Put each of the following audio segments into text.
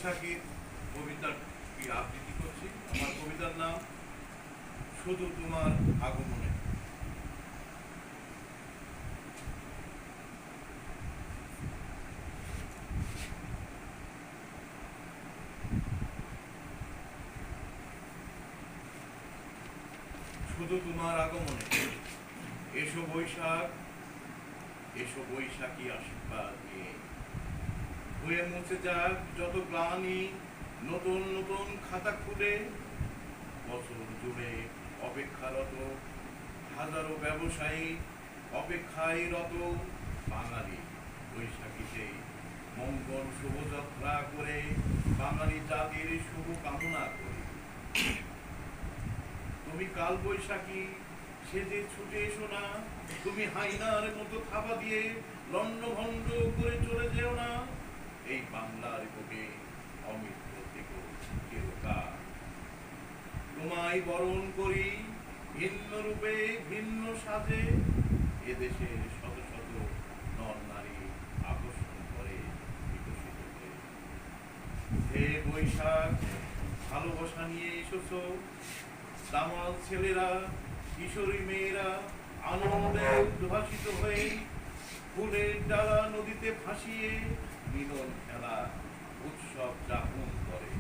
বৈশাখীর কবিতাটি আবৃত্তি করছি। আমার কবিতার নাম শুধু তোমার আগমনে। শুধু তোমার আগমনে এসো বৈশাখ, এসো বৈশাখী আশীর্বাদ নিয়ে, হয়ে মুছে যাক যত গ্লানি, নতুন নতুন খাতা খুলে। বছর জুড়ে অপেক্ষারত হাজারো ব্যবসায়ী, অপেক্ষায় রত বাঙালি বৈশাখীতে মঙ্গল শুভযাত্রা করে, বাঙালি জাতির শুভ কামনা করে। তুমি কাল বৈশাখী সেজে ছুটে এসো না, তুমি হাইনার মতো থাবা দিয়ে লন্ডভন্ড করে চলে যেও না। এই বাংলার বুকে অমৃত থেকো চিরকাল। তোমায় বরণ করি ভিন্ন রূপে ভিন্ন সাজে, এদেশের শত শত নর নারী আকর্ষণ করে বিকশিত হয়ে। হে বৈশাখ, ভালোবাসা নিয়ে এসেছো, দামাল ছেলেরা কিশোরী মেয়েরা আনন্দে উদ্ভাসিত হয়ে, ফুলের ডালা নদীতে ভাসিয়ে মিলন খেলা উৎসব যাপন করে।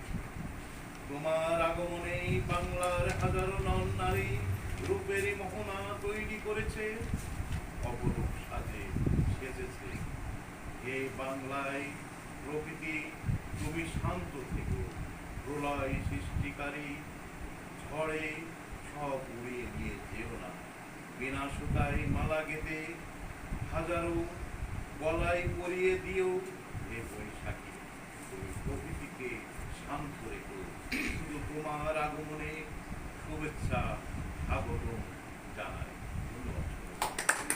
তোমার আগমনে বাংলার হাজারো নর নারী রূপেরই মোহনা তৈরি করেছে, অপরূপ সাজে সেজেছে। হে বাংলায় প্রকৃতি, তুমি শান্ত থেকো, প্রলয় সৃষ্টিকারী ঝড়ে সব উড়িয়ে নিয়ে যেও না। বিনা সুতায় মালা গেঁথে হাজারো গলায় পরিয়ে দিও। হে বৈশাখী, তুমি প্রকৃতিকে শান্ত রেখো, শুধু তোমার আগমনে শুভেচ্ছা স্বাগতম জানাই।